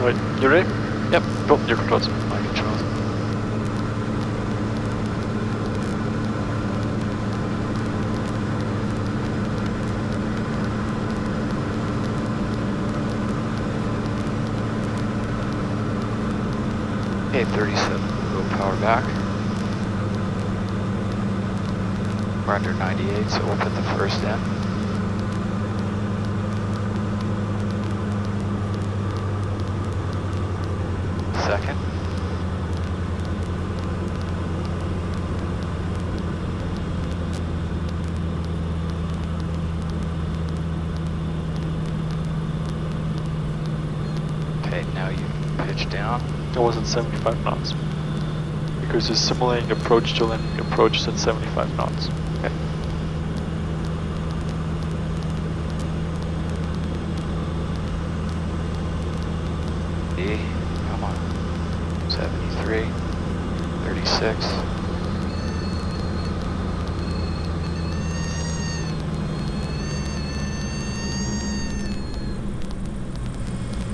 Alright, you ready? Yep, go, your controls. My controls. Okay, 37, go power back. We're under 98, so we'll put the first in. Second. Okay, now you pitch down. It was at 75 knots. Because you're simulating approach to landing. Approach is at 75 knots. Okay. E, come on. 73, 36.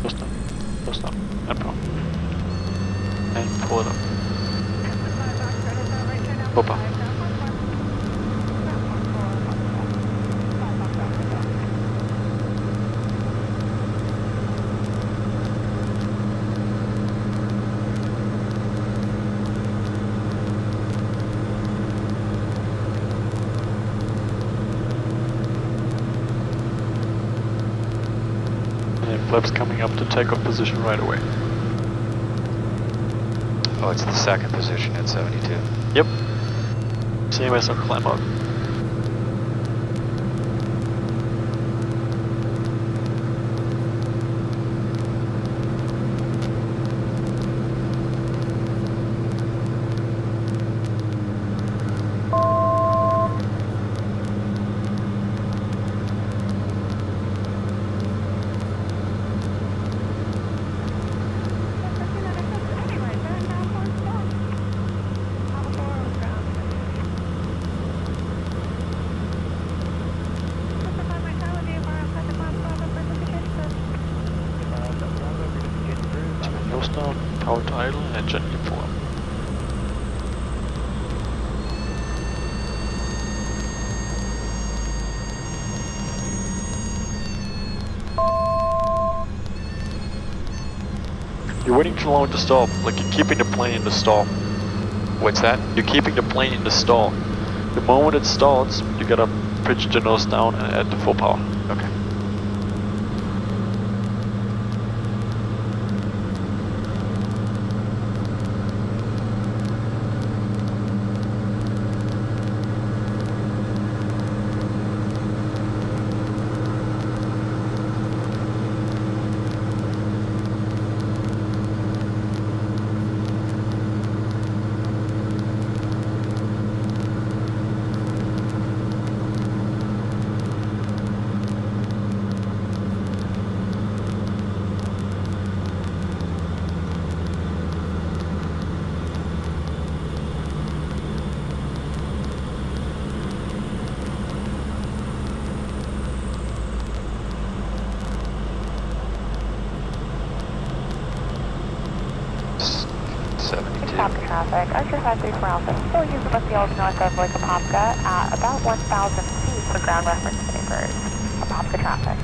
Just stop. And power. And pull it up. Opa. And flaps coming up to takeoff position right away. Oh, it's the second position at 72. Yep. Same as on climb up. Down, power to idle, and engine uniform. You're waiting too long to stall, like you're keeping the plane in the stall. What's that? You're keeping the plane in the stall. The moment it stalls, you gotta pitch the nose down and add the full power. Okay. Apopka traffic, Archer 534 Alpha, still using the field north of Lake Apopka at about 1,000 feet for ground reference papers. Apopka traffic.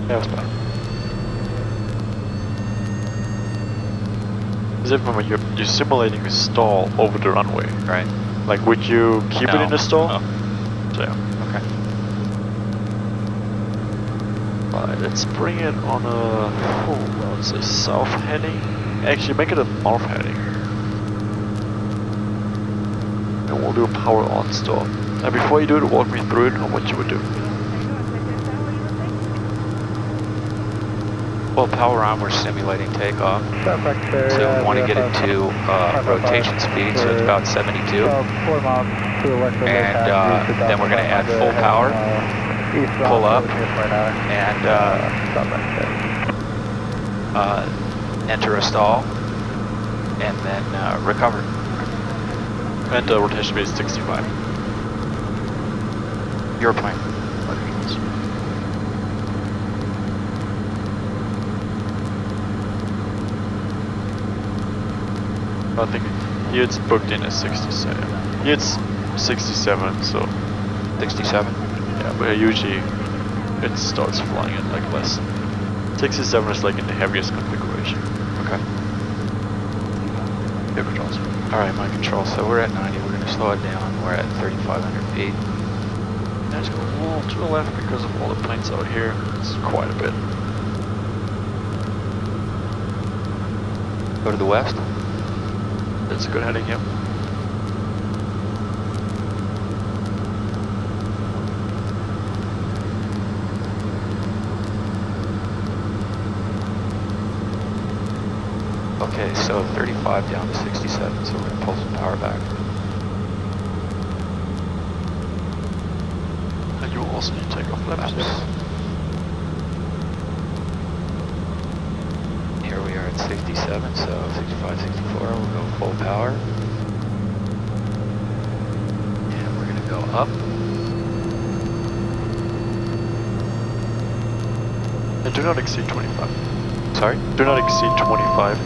Yeah, it's better. As if you're simulating a stall over the runway. Right. Like, would you keep it in the stall? No. So, yeah. Okay. Alright, let's bring it on a, well, it's a south heading. Actually, make it a north heading. And we'll do a power on stall. And before you do it, walk me through it on what you would do. Well, power on, we're simulating takeoff. So we want to get it to rotation speed, so it's about 72. And then we're going to add full power, pull up, and enter a stall, and then recover. And rotation speed is 65. Your plane. I think here it's booked in as 67. Here it's 67, so 67? yeah, but usually it starts flying at like less. 67 is like in the heaviest configuration. Okay. Air controls. Alright, my control. So we're at 90. We're going to slow it down. We're at 3,500 feet. Let's go a little to the left because of all the planes out here. It's quite a bit. Go to the west. That's a good heading, yep. Okay, so 35 down to 67, so we're going to pull some power back. And you also need to take off laps. Here we are at 67, so 65, 64, we'll go full power. And we're going to go up. And do not exceed 25. Sorry? Do not exceed 25.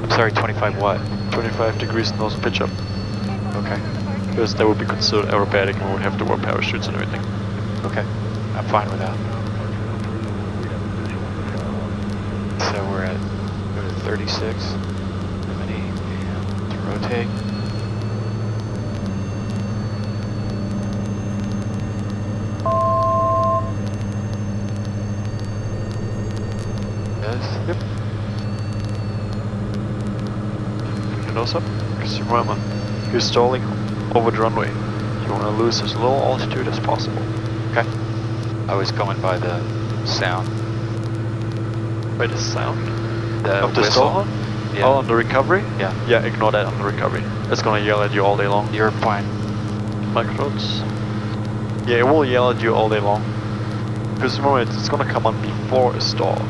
I'm sorry, 25 what? 25 degrees nose pitch up. Okay. Because that would be considered aerobatic and we would have to wear parachutes and everything. Okay, I'm fine with that. So we're at, go to 36, eliminate, and rotate. Yes. Yep. Keep your nose up, because remember, you're stalling over the runway. You want to lose as low altitude as possible. Okay. I was going by the sound. By the sound The of the whistle. stall horn? Yeah. Oh, on the recovery? Yeah. Yeah, ignore that on the recovery. It's gonna yell at you all day long. Your plane. Microtrots. Yeah, it will yell at you all day long. Because remember, it's gonna come on before a stall.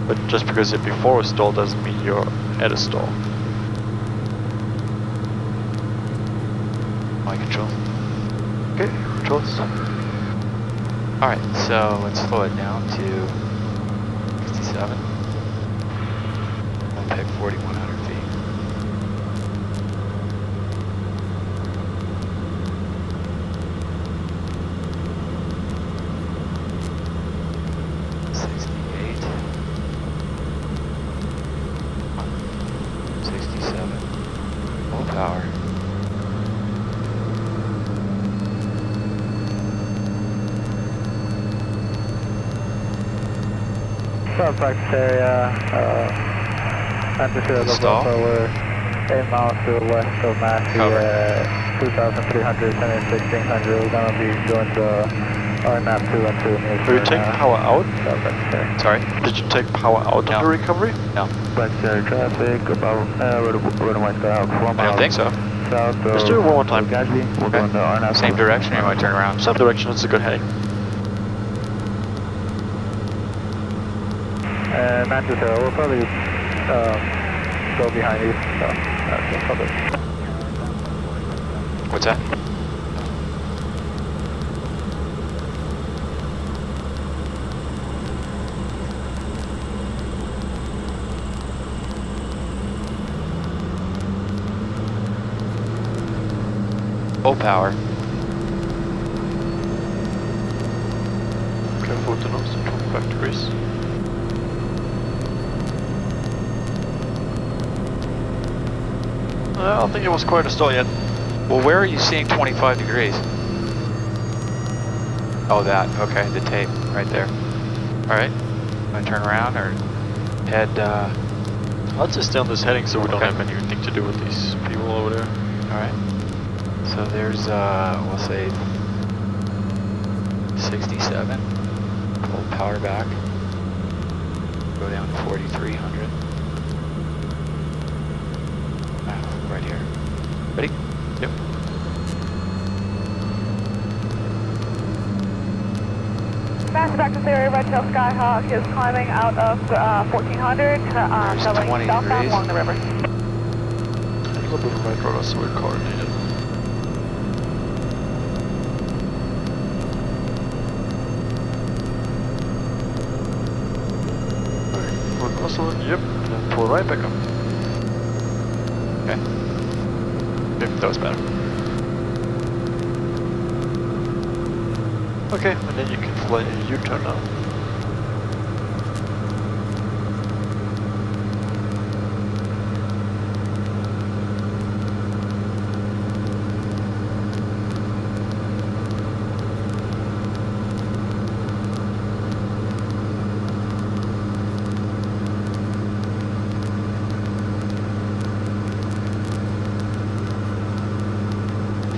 But just because it's before a stall doesn't mean you're at a stall. My control. Okay, controls. Alright, so let's slow it down to 67. We'll pick 4,100 feet. Power. South practice area, Manchester Stall. We're 8 miles to the west of Massey, 2,300, 1600. We're going to be doing the RNAP 2 and 2 near. Will you take power out? South practice area. Sorry? Did you take power out No. of the recovery? No. Practice area traffic, about, runway out 4 miles. I don't think so. South of Let's do it one more time. Gazzy. We're Okay. going to RNAP. Same direction, or you want to turn around? Same direction, it's a good heading. And Manchester, we'll probably go behind you. So, that's probably. What's that? Full power. Careful with the nose, 25 degrees. I don't think it was quite a stall yet. Well, where are you seeing 25 degrees? Oh, that. Okay, the tape right there. All right. Want to turn around or head? Let's just stay on this heading so we don't Okay. have anything to do with these people over there. All right. So there's, we'll say 67. Pull power back. Go down to 4,300. Right here. Ready? Yep. Massive active area, Red Tail Skyhawk is climbing out of 1400, going 20 southbound degrees. along the river. A little bit of right rudder so we're coordinated. Alright, we're coastal, yep, and then pull right back up. Okay. Okay, that was better. Okay, and then you can fly a U-turn now.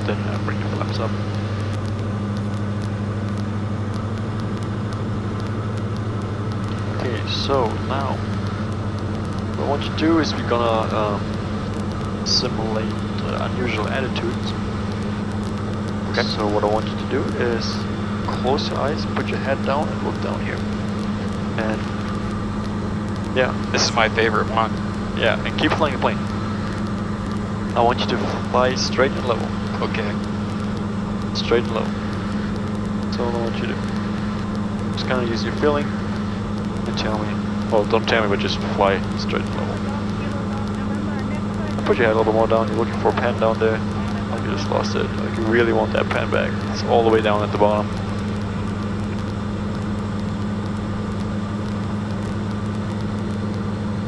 Then bring your flaps up. Okay, so now what I want you to do is we're gonna simulate unusual attitudes. Okay. So what I want you to do is close your eyes, put your head down, and look down here. And yeah, This is my favorite one. yeah, and keep flying the plane. I want you to fly straight and level. Okay. Straight and level. That's all I want you to do. Just kind of use your feeling and tell me. Well, don't tell me, but just fly straight and level. Put your head a little bit more down. You're looking for a pan down there. Like you just lost it. Like you really want that pan back. It's all the way down at the bottom.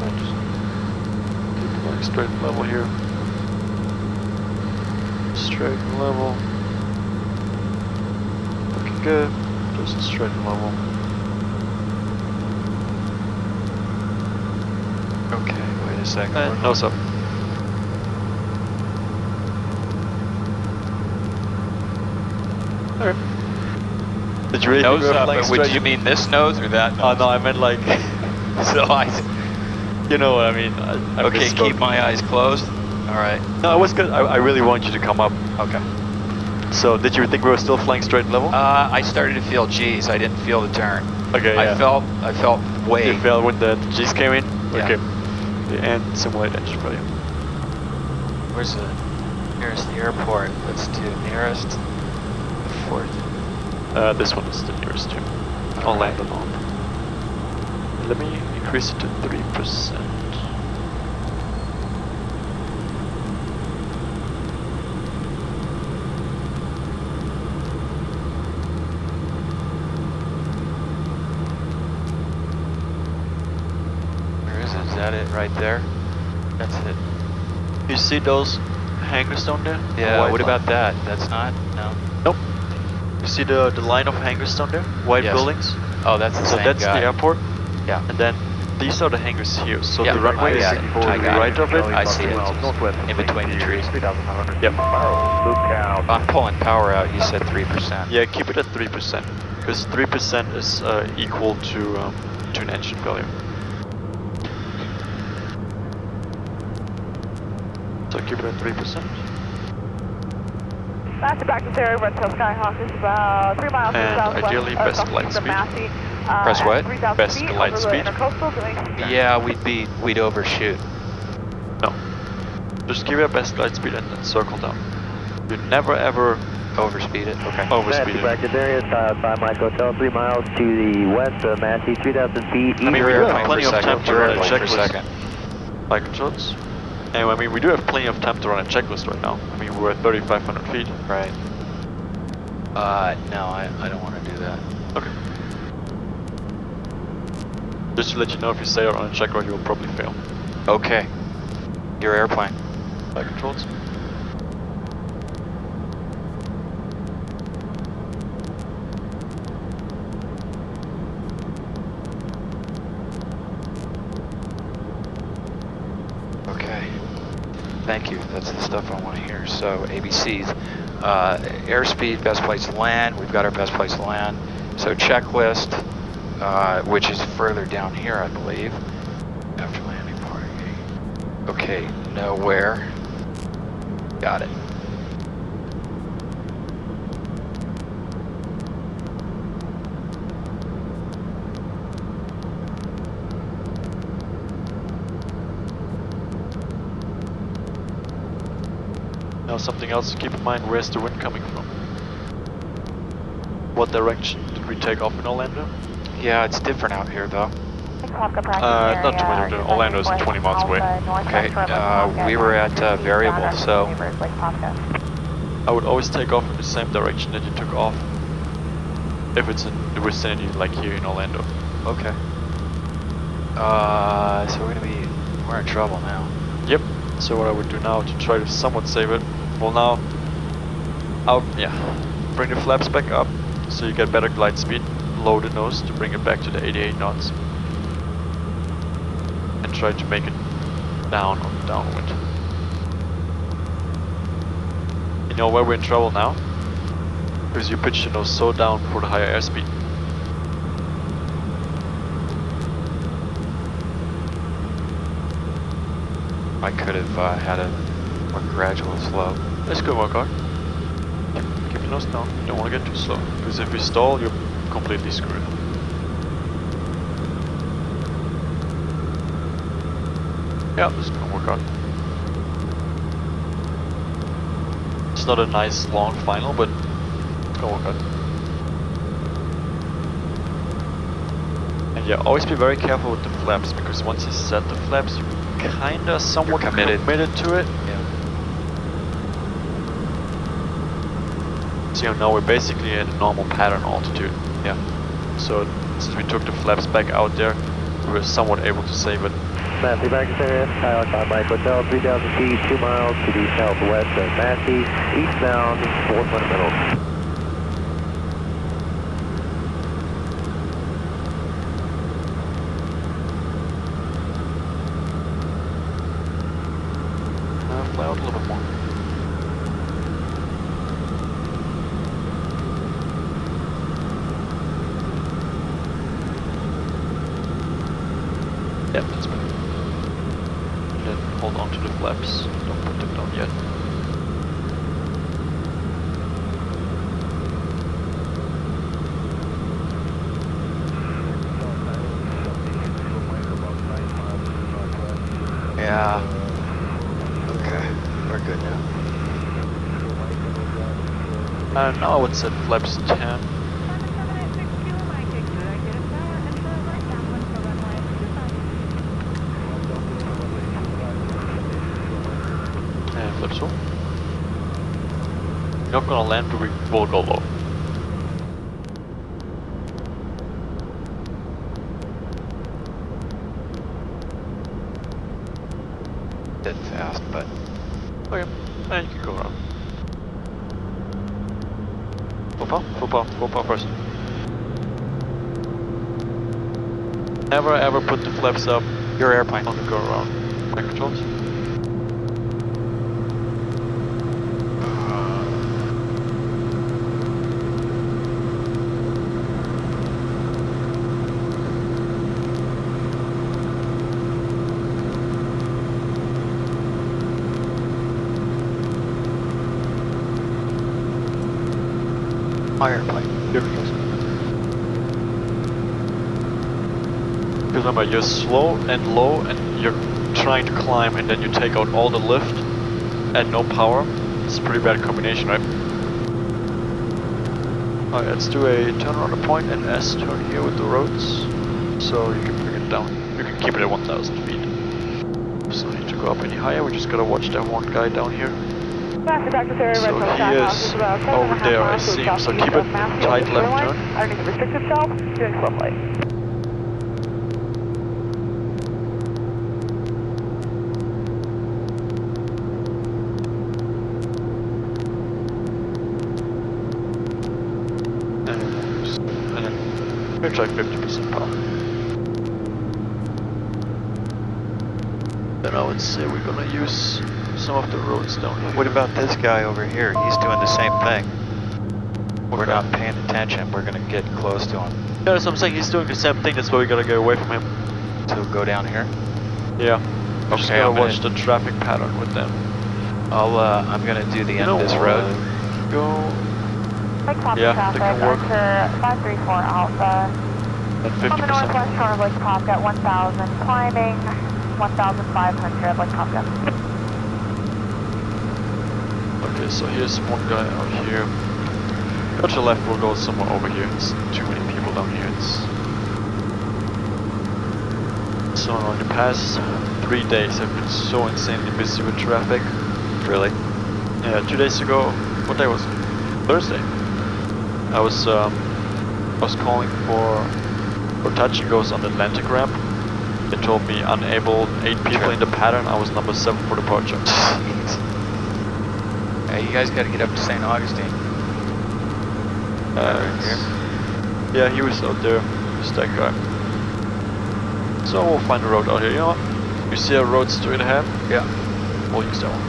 And just keep going straight and level here. Straight and level. Looking good. Just straight and level. Okay, wait a second. And nose up. Okay. Did you really Nose think we were up, flying but would straight? you mean this nose or that Oh nose? no, I meant like, So I... you know what I mean. I Okay, misspoke. keep my eyes closed. Alright. No, it was good. I really want you to come up. Okay. So, did you think we were still flying straight and level? I started to feel G's. I didn't feel the turn. Okay, yeah. I felt way. You felt when the G's came in? Yeah. Okay. And simulate engine failure. Where's the nearest airport? Let's do nearest. Fourth. This one is the nearest to. I'll land on. Let me increase it to 3%. Where is it? Is that it right there? That's it. You see those hangars down there? The Yeah, white what line? about that? That's not? No. Nope. You see the line of hangars down there? White Yes. buildings? Oh, that's the So same that's guy. the airport. Yeah. And then these are the hangars here. So Yeah, the runway is I to got it. the right of it. I see it. In between the trees. Yep. I'm pulling power out. You said 3%. Yeah, keep it at 3%. Because 3% is equal to an engine failure. So keep it at 3%. Massey back to Terry, Red Tail Skyhawk is about 3 miles to the And southwest ideally of best glide from speed. Massey. Press what? 3,000 Best feet glide over speed. The intercoastal doing Yeah, we'd overshoot. No. Just give it a best glide speed and then circle down. You never ever Overspeed it. Okay. overspeed Massey it. Bracket Darius, 5 Mike Hotel, 3 miles to the west of Massey, 3,000 feet. I mean, we Rear do have airplane plenty for of time second. to Rear run a airplane for checklist. second. Like shots. And I mean, we do have plenty of time to run a checklist right now. I mean, we're at 3,500 feet. Right. No, I don't want to do that. Okay. Just to let you know, if you stay on a check run, you will probably fail. Okay. Your airplane. Flight controls. Okay. Thank you. That's the stuff I want to hear. So ABCs, airspeed, best place to land. We've got our best place to land. So checklist, which is further down here, I believe. After landing parking. Okay. Know where. Got it. Now something else to keep in mind, where's the wind coming from? What direction did we take off in Orlando? Yeah, it's different out here though. Apopka practice not too much of area. the Orlando's 20 miles away. Okay, we were at variable, so I would always take off in the same direction that you took off. If it's in the vicinity, like here in Orlando. okay. So we're in trouble now. Yep. So what I would do now to try to somewhat save it, well now, bring the flaps back up so you get better glide speed. Lower the nose to bring it back to the 88 knots. And try to make it down on the downwind. You know where we're in trouble now? Because you pitched the nose so down for the higher airspeed. I could have had a more gradual slope. Let's go, Mark. Keep the nose down. Don't want to get too slow. Because if we stall, you're completely screwed. Yeah, this is gonna work out. It's not a nice long final, but it's gonna work out. And yeah, always be very careful with the flaps, because once you set the flaps, you kinda somewhat committed to it. Yeah. So now we're basically at a normal pattern altitude. Yeah. So since we took the flaps back out there, we were somewhat able to save it. Massey practice area, Skywalk Mike Hotel, 3,000 feet, 2 miles to the southwest of Massey, eastbound, 4 fundamentals. Fly out a little bit more. Yep, that's better. Then hold on to the flaps. Don't put them down yet. Yeah. Okay, we're good now. Now I would set flaps 10. And flaps full. You're not gonna land, but we will go low. Did fast, but Okay, and you can go around. Full power first. Never ever put the flaps up your airplane. on the go around. Back controls. My airplane. Here it goes. Because remember, you're slow and low and you're trying to climb and then you take out all the lift and no power. It's a pretty bad combination, right? Alright, let's do a turn around the point and S turn here with the roads. So you can bring it down. You can keep it at 1,000 feet. So no need to go up any higher, we just gotta watch that one guy down here. So he is over there, I see him, so keep it tight left turn. Underneath the restricted shelf, doing swiftly. And then we're trying 50% power. Then I would say we're gonna use some of the roads down here. What about this guy over here? He's doing the same thing. We're not paying attention. We're gonna get close to him. Yeah, that's what I'm saying. He's doing the same thing. That's why we gotta get away from him. So go down here. Yeah. I'm just Okay, gonna I'm watch the traffic pattern with them. I'm gonna do the end of this road. Go. Yeah, that can work. 534 Alpha. At On the 50%. northwest shore of Lake Popka, 1,000, climbing 1,500, Lake Popka. Okay, so here's one guy out here. Go to the left, we'll go somewhere over here. It's too many people down here. It's So in the past 3 days I've been so insanely busy with traffic. Really? Yeah, 2 days ago, what day was it? Thursday. I was calling for touch and goes on the Atlantic ramp. They told me unable, 8 people in the pattern. I was number 7 for departure. Hey, you guys got to get up to St. Augustine. Right here. Yeah, he was out there. Just that guy. So we'll find a road out here. You know what? You see a road straight ahead? Yeah. We'll use that one.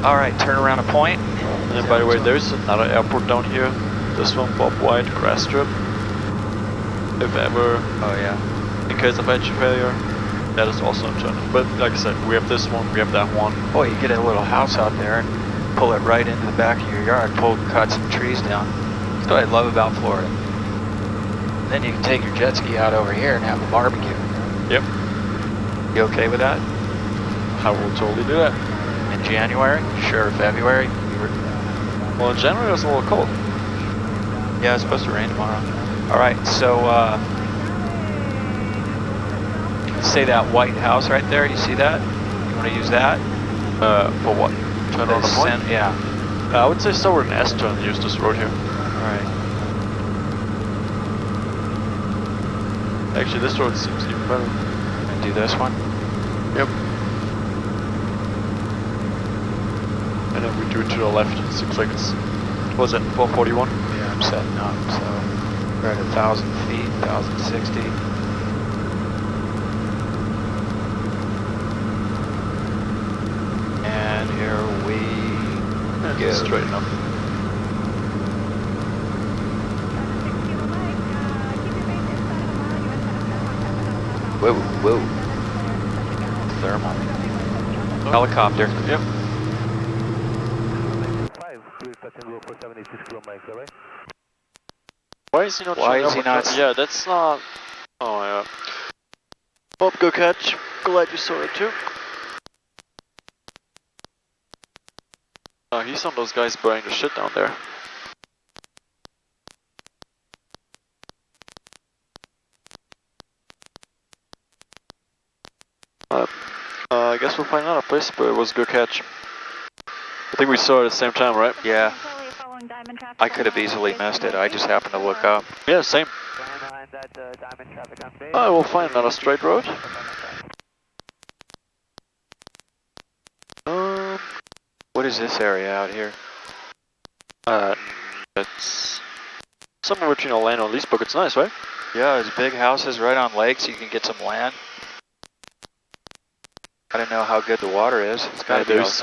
All right, turn around a point. And then, by the way, there's another airport down here. This one, Bob White, grass strip. If ever, Oh yeah. in case of engine failure, that is also an alternative. But like I said, we have this one, we have that one. Boy, you get a little house out there and pull it right into the back of your yard, cut some trees down. That's what I love about Florida. Then you can take your jet ski out over here and have a barbecue. Yep. You okay with that? I will totally do that. In January? Sure, February? Well, in January it was a little cold. Yeah, it's supposed to rain tomorrow. All right, so say that white house right there, you see that? You want to use that? For what? Turn on the point? Yeah. I would say start with an S-turn and use this road here. All right. Actually, this road seems even better. And do this one? Yep. And then we do it to the left. It seems like it's, what was it, 441? Yeah, I'm setting up, so we're at 1,000 feet, 1,060. And here we go. Straighten up. Whoa, whoa. Thermal. Helicopter. Yep. 5, cruise touching road for 76 kilometers away. Why is he not Why showing is up he with not that? Yeah, that's not... Oh, yeah. Bob, go catch. Glad you saw it too. He's on those guys burning the shit down there. I guess we'll find another place, but it was a good catch. I think we saw it at the same time, right? Yeah. I could have easily missed it. I just happened to look up. Yeah, same. Oh, we'll find another straight road. What is this area out here? It's somewhere between Orlando and Leesburg. It's nice, right? Yeah, there's big houses right on lakes. You can get some land. I don't know how good the water is. It's gotta be. There's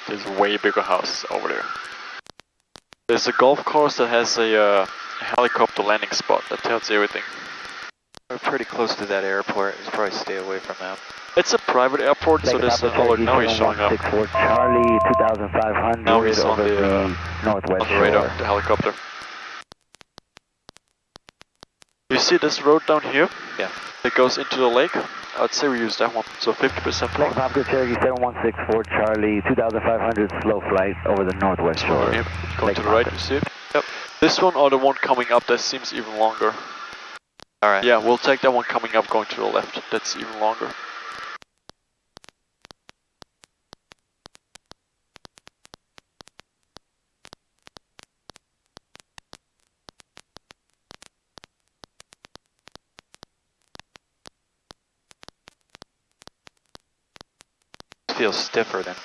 there's way bigger houses over there. There's a golf course that has a helicopter landing spot that tells you everything. We're pretty close to that airport. We should probably stay away from them. It's a private airport, so there's now he's showing up. Charlie 2500 Now he's on over the northwest on the radar, shore. the helicopter. You see this road down here? Yeah. It goes into the lake. I'd say we use that one. So 50% Lake Papa Cherokee 7164 Charlie 2500 slow flight over the northwest shore. Yep. Going Lake to the right, Papa. you see it? Yep. This one or the one coming up, that seems even longer. Alright. Yeah, we'll take that one coming up, going to the left. That's even longer. Feels stiffer than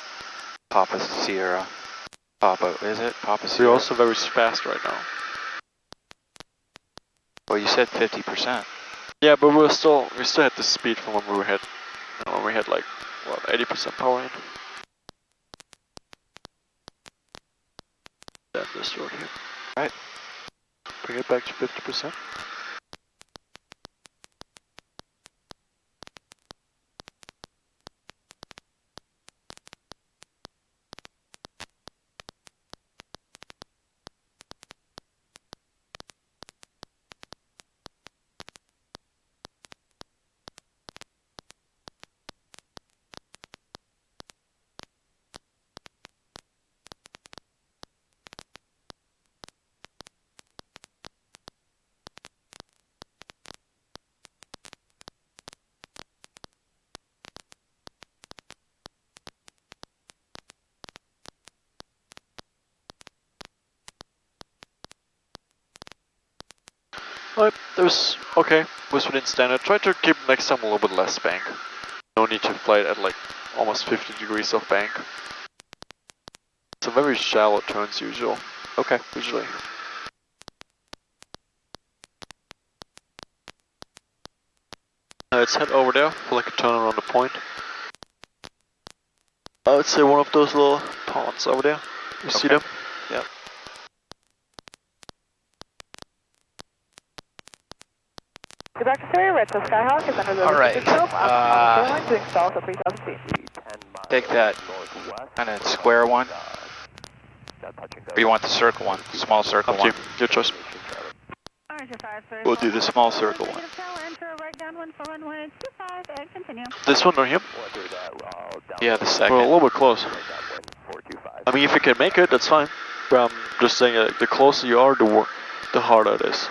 Papa Sierra. Papa, is it? Papa Sierra? We're also very fast right now. Well, you said 50%. Yeah, but we still had the speed from when we had, when we had like, what, 80% power in. Then this road here. Right. Bring it back to 50%. Alright, that was okay. Was within standard. Try to keep next time a little bit less bank. No need to fly it at like almost 50 degrees of bank. It's a very shallow turns usually. Usually. Let's head over there for like a turn around the point. I would say one of those little ponds over there. You see them? Yeah. Go back to Surrey, Red Coast Skyhawk is under the Alright, doing south of 3000 feet. take that kind of square one. Or you want the circle one, small circle Up to one? you. Your choice. We'll do the small circle one. This one or him? Yeah, the We're a second. little bit close. I mean, if you can make it, that's fine. But I'm just saying, the closer you are, the harder it is.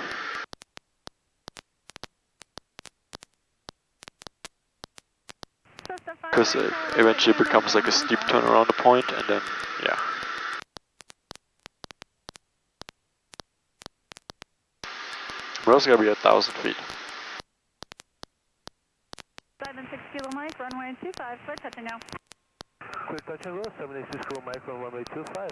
Because it eventually becomes like a steep turn around the point, and then, yeah. We're also gonna be at 1,000 feet. 76 Kilo Mike, runway 25, clear touching now. Clear touch and roll, 76 Kilo Mike on runway 25.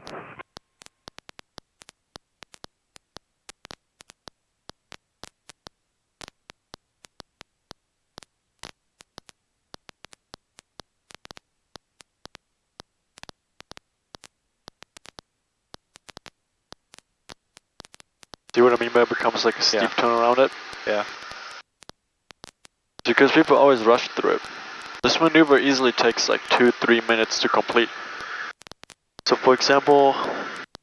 See what I mean by it becomes like a steep turn around it? Yeah. Because people always rush through it. This maneuver easily takes like 2-3 minutes to complete. So for example,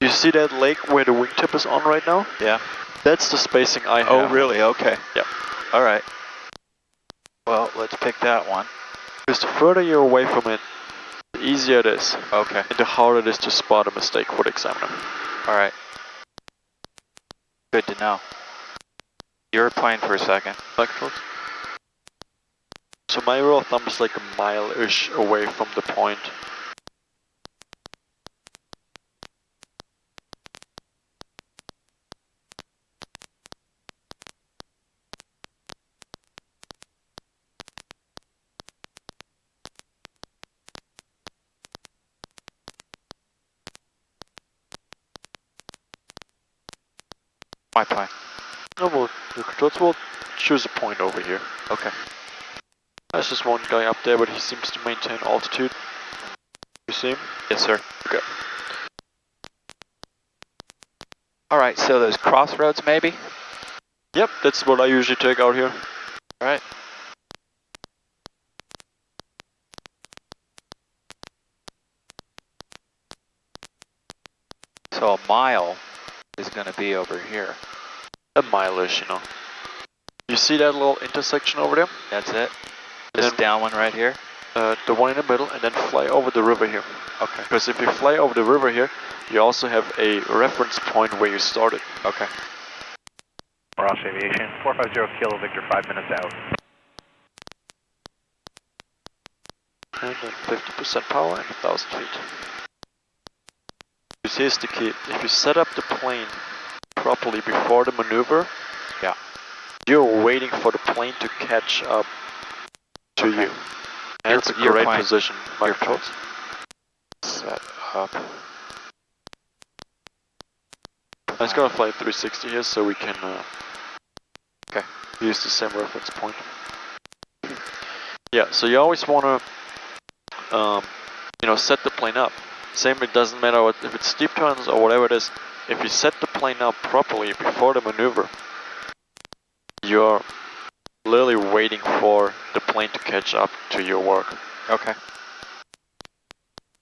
you see that lake where the wingtip is on right now? Yeah. That's the spacing I have. Oh, really? Okay. Yep. Alright. Well, let's pick that one. Because the further you're away from it, the easier it is. Okay. And the harder it is to spot a mistake for the examiner. Alright. Good to know. You're playing for a second. Back close. So my rule of thumb is like a mile-ish away from the point. My plan. No, well, the controls will choose a point over here. Okay. There's just one guy up there, but he seems to maintain altitude. You see him? Yes, sir. Okay. Alright, so those crossroads maybe? Yep, that's what I usually take out here. Alright. So a mile is going to be over here. A mile-ish, you know. You see that little intersection over there? That's it? And This then, down one right here? the one in the middle, and then fly over the river here. Okay. Because if you fly over the river here, you also have a reference point where you started. Okay. Ross Aviation, 450 Kilo Victor, 5 minutes out. And then 50% power and 1,000 feet. You see, is the key. If you set up the plane properly before the maneuver, Yeah. you're waiting for the plane to catch up to you. And it's a You're great fine. position, You're Mike fine. Schultz. Set up. I'm just gonna fly 360 here so we can Okay. use the same reference point. Yeah, so you always wanna you know, set the plane up. Same, it doesn't matter what, if it's steep turns or whatever it is. If you set the plane up properly before the maneuver, you're literally waiting for the plane to catch up to your work. Okay.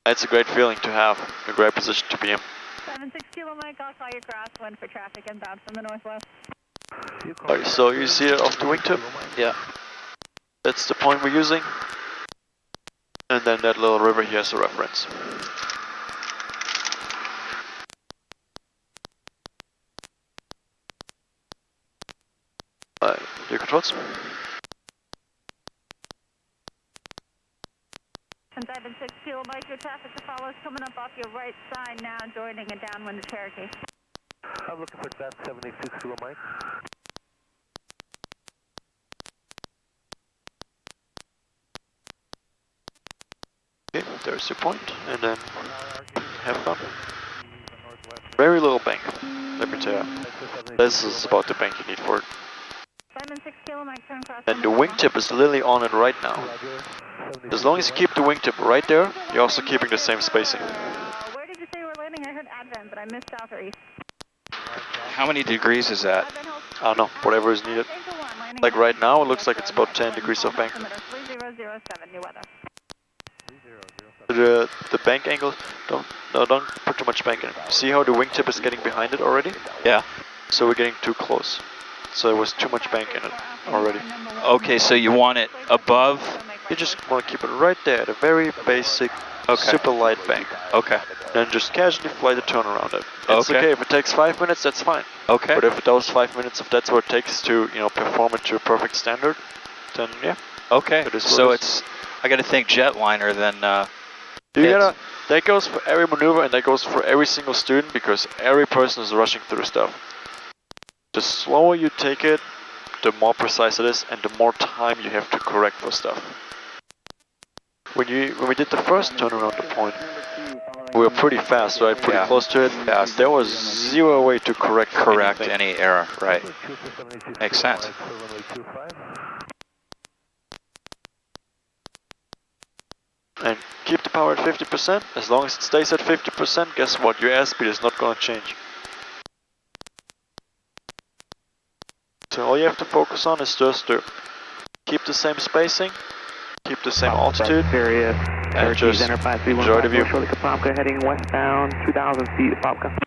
It's a great feeling to have, a great position to be in. 76 Kilo Mike, I'll call you crosswind for traffic inbound from the northwest. Alright, so you see it off the wingtip? Yeah. That's the point we're using. And then that little river here is a reference. Your controls? And 76 Kilo Mike, your traffic to follow is coming up off your right side now, joining a downwind to Cherokee. I'm looking for that 76 Kilo Mike. Okay, there's your point, and then have fun. Very little bank, let me tell you. This is about the bank you need for it. And the wingtip is literally on it right now. As long as you keep the wingtip right there, you're also keeping the same spacing. Where did you say you were landing? I heard Advent, but I missed south or east. How many degrees is that? I don't know, whatever is needed. Like right now, it looks like it's about 10 degrees of bank. 3007, new weather. The bank angle, don't put too much bank in it. See how the wingtip is getting behind it already? Yeah. So we're getting too close. So there was too much bank in it already. Okay, so you want it above? You just want to keep it right there, at a very basic, super light bank. Okay. Then just casually fly the turnaround it. It's Okay. okay if it takes 5 minutes, that's fine. Okay. But if those 5 minutes, if that's what it takes to, perform it to a perfect standard, then yeah. Okay. It is what So it is. I got to think jetliner then. That goes for every maneuver and that goes for every single student because every person is rushing through stuff. The slower you take it, the more precise it is and the more time you have to correct for stuff. When we did the first turnaround the point, we were pretty fast, right? Pretty close to it. Fast. There was zero way to correct anything. Any error, right? Makes sense. And keep the power at 50%. As long as it stays at 50%, guess what? Your airspeed is not going to change. So all you have to focus on is just to keep the same spacing, keep the same altitude, and just enjoy the view. Apopka heading westbound, 2,000 feet, Apopka.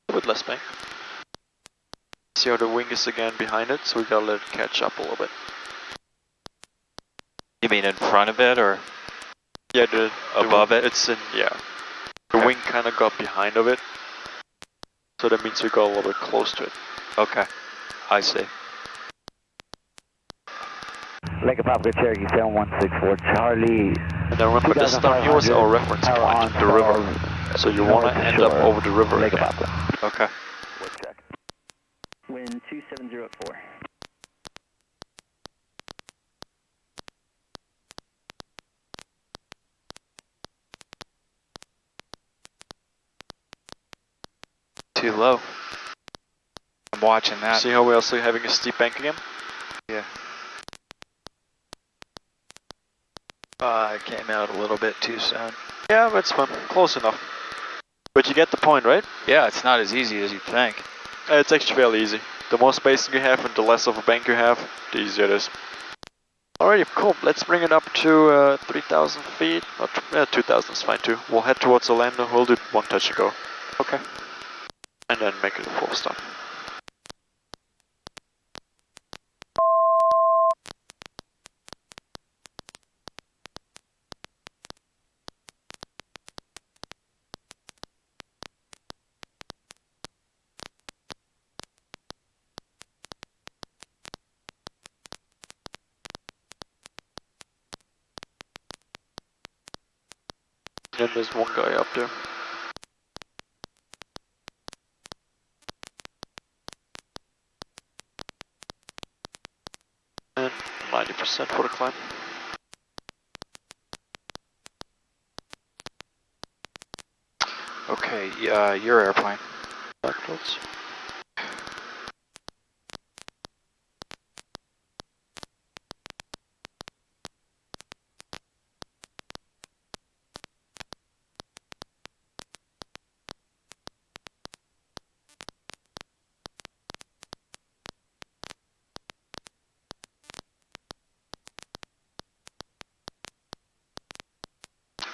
A bit less bank. See how the wing is again behind it, so we gotta let it catch up a little bit. You mean in front of it or? Yeah, the above it? It's in, yeah. The wing kind of got behind of it, so that means we got a little bit close to it. Okay, I see. Lake Apopka, Cherokee 7164, Charlie. And then remember, this time here was our reference point, the river. So you want to end up over the river Lake again. Apopka. Okay. Wind 270 at 4. Too low. I'm watching that. See how we're also having a steep bank again? Yeah. It came out a little bit too soon. Yeah, that's fun. Close enough. But you get the point, right? Yeah, it's not as easy as you think. It's actually fairly easy. The more spacing you have and the less of a bank you have, the easier it is. Alrighty, cool. Let's bring it up to 3,000 feet. 2,000 is fine too. We'll head towards Orlando. We'll do one touch and go. Okay. And then make it a full stop. And there's one guy up there. And 90% for the climb. Okay, your airplane. Backwards.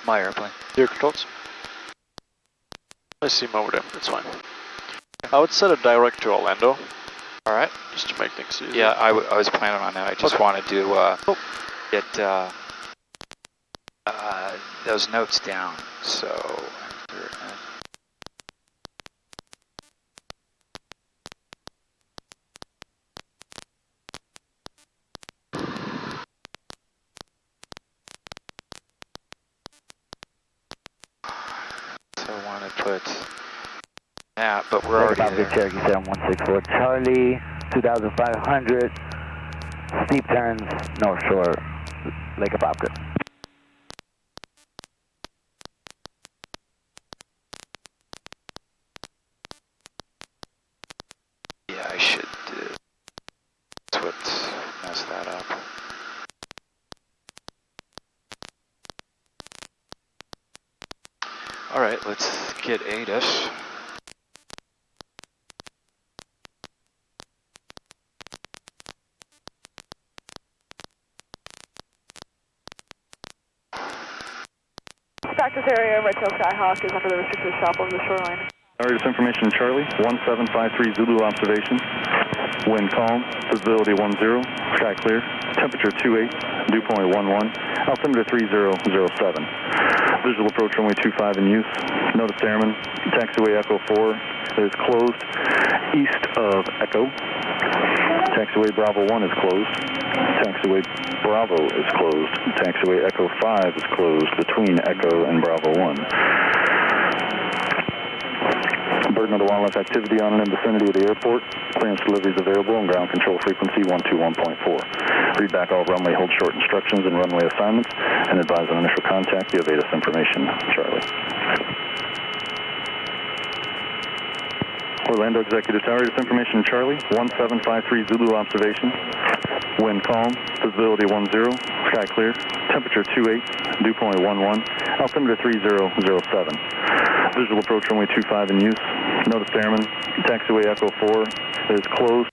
My airplane. Your controls. I see him over there, that's fine. I would set it direct to Orlando. Alright. Just to make things easier. Yeah, I was planning on that. I just wanted to get those notes down. So. I want to put that, but we're already there. Cherokee 7164, Charlie, 2,500, steep turns, North Shore, Lake Apopka. All right, let's get ATIS. Practice area, Red Tail Skyhawk is under the restricted stop over the shoreline. Argus information Charlie, 1753 Zulu observation. Wind calm, visibility 10, sky clear, temperature 28, dew point 11, altimeter 3007. Visual approach runway 25 in use. Notice airman, taxiway Echo 4 is closed east of Echo. Taxiway Bravo 1 is closed. Taxiway Bravo is closed. Taxiway Echo 5 is closed between Echo and Bravo 1. Burden of the wildlife activity on and in vicinity of the airport. Clearance deliveries available on ground control frequency 121.4. Read back all runway hold short instructions and runway assignments and advise on initial contact via VATIS information. Charlie. Orlando Executive Tower, this information Charlie, 1753 Zulu observation. Wind calm, visibility 10, sky clear, temperature 28, dew point 11, altimeter 3007. Visual approach runway 25 in use. Notice airman, taxiway Echo 4 is closed.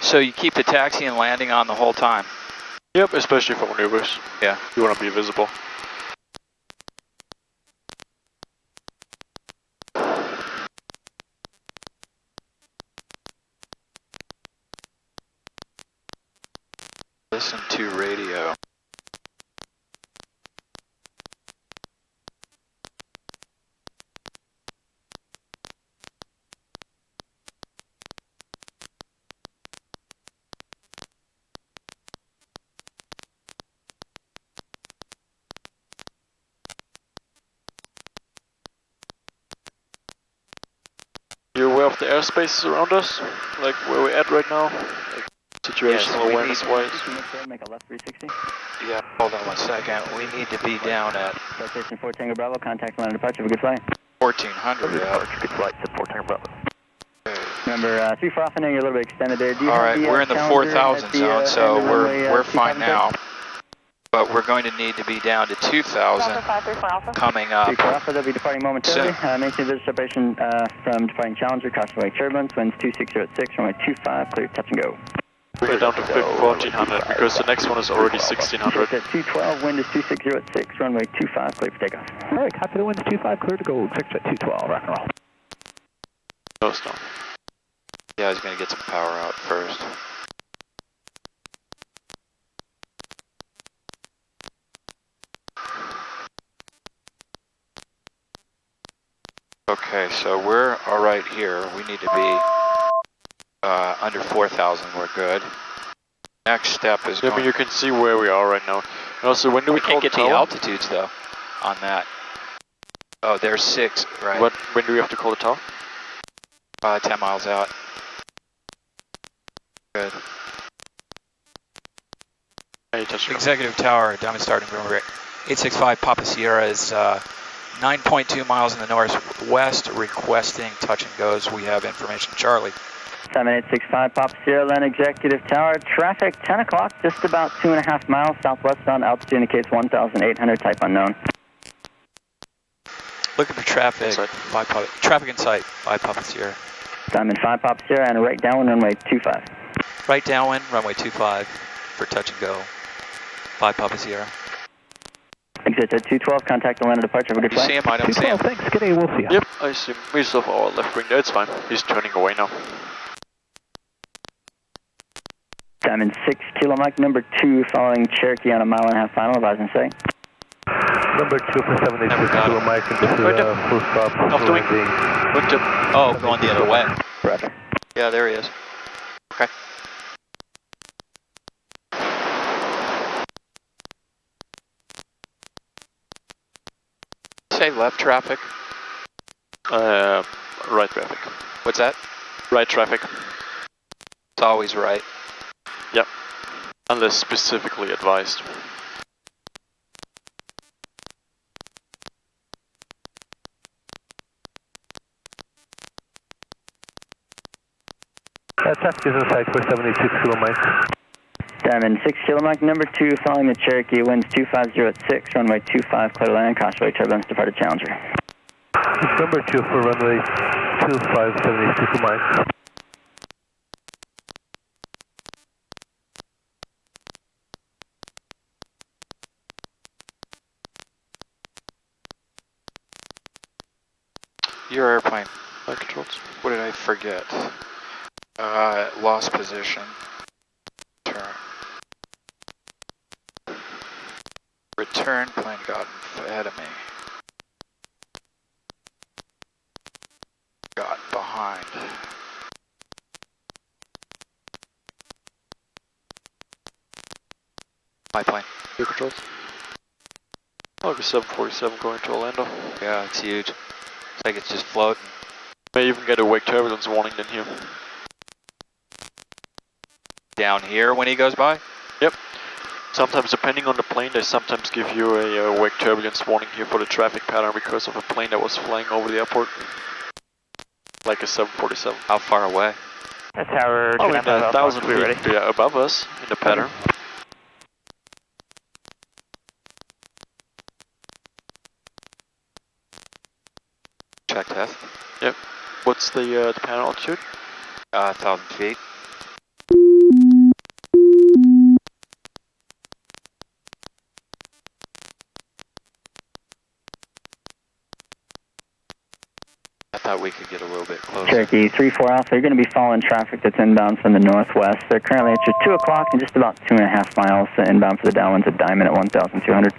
So you keep the taxi and landing on the whole time? Yep, especially for maneuvers. Yeah. You want to be visible. Listen to radio. You're aware of the airspace around us? Like where we're at right now? Like situational awareness wise? Make a left 360. Yeah, hold on 1 second. We need to be down at Station 4 Tango Bravo, contact line departure, have a good flight. 1400 out. Good flight, 4 Tango Bravo. Remember, 3 for off, I know you're a little bit extended there. Do you All have right, the, we're in the Challenger 4,000 at the, zone, so end of runway, we're fine 27? now. But we're going to need to be down to 2,000 Delta 534 Alpha. coming up. 3 for Alpha, they'll be departing momentarily. Maintain visual separation from departing Challenger, crossway turbulence, winds 2606, runway 25, clear, touch and go. We're down to 1400 because the next one is already 1600. At 212, wind is 2606, runway 25, clear for takeoff. All right, copy the winds 25, clear to go. Fix at 212, rock and roll. No snow. Yeah, I was going to get some power out first. Okay, so we're all right here. We need to be under 4,000. We're good. Next step is Yeah, but you can see where we are right now. And also, when do we call can't get the the tower? altitudes though on that. Oh, there's 6, right? When do we have to call the tower? 10 miles out. Good. Hey, touch it. Executive Tower, Diamond starting number 865 Papa Sierra is 9.2 miles in the northwest, requesting touch and goes. We have information, Charlie. 7865 Papa Sierra, Land Executive Tower. Traffic 10 o'clock, just about 2.5 miles southwestbound. Altitude indicates 1,800, type unknown. Looking for traffic. Traffic in sight by Papa Sierra. Diamond 5 Papa Sierra and a right downwind runway 25. Right downwind, runway 25 for touch and go by Papa Sierra. Exit at 212, contact the land of departure. Have a good You flight. see him? I don't see him. Thanks, good day, we'll see you. Yep, I see him. We still have our left wing there, it's fine. He's turning away now. Diamond 6 Kilo Mike, number 2, following Cherokee on a 1.5 final, advise and say. Number 2 for 786 Kilo Mike, and this is full stop. Off doing. Look to. Oh, going the other way. Roger. Yeah, there he is. Okay. Say left traffic. Right traffic. What's that? Right traffic. It's always right. Yep. Unless specifically advised. traffic is inside for 76 kilo Mike. Diamond 6 kilo Mike, number 2, following the Cherokee, winds 250 at 6, runway 25, clear to land, Causeway turbulence, departed Challenger. Number 2 for runway 25, 76 Mike. Your airplane. Flight controls. What did I forget? Lost position. Turn. Return, plane got ahead of me. Got behind. My plane. Your controls. Like a 747 going to Orlando. Yeah, it's huge. It's like it's just floating. May even get a wake turbulence warning in here. Down here when he goes by? Yep. Sometimes, depending on the plane, they sometimes give you a wake turbulence warning here for the traffic pattern because of a plane that was flying over the airport. Like a 747. How far away? That's tower 1,000 feet above us in the pattern. Check test. Yep. What's the pattern altitude? 1,000 feet. I thought we could get a little bit closer. Cherokee 3-4 Alpha, you're going to be following traffic that's inbound from the northwest. They're currently at your 2 o'clock and just about 2.5 miles inbound for the downwinds at Diamond at 1,200.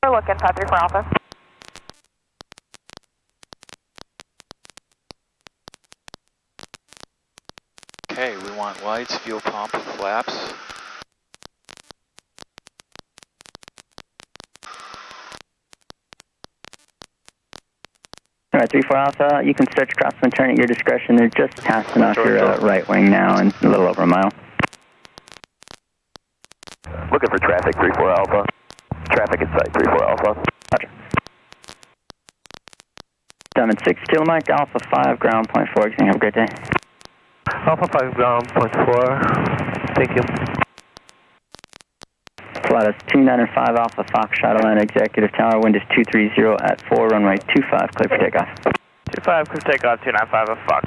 We're looking, 534 Alpha. Okay, we want lights, fuel pump, flaps. Alright, 3-4 Alpha, you can stretch, cross, and turn at your discretion. They're just passing off your right wing now and a little over a mile. Looking for traffic, 3-4 Alpha. Traffic in sight, 3-4 Alpha. Roger. Diamond 6 kilo Mike, Alpha 5, ground point 4. Have a great day. Alpha 5 ground, point 4. Thank you. Flight is 295 Alpha Fox, Shadowland Executive Tower, wind is 230 at 4, runway 25, clear for takeoff. 25, clear for takeoff, 295 Fox.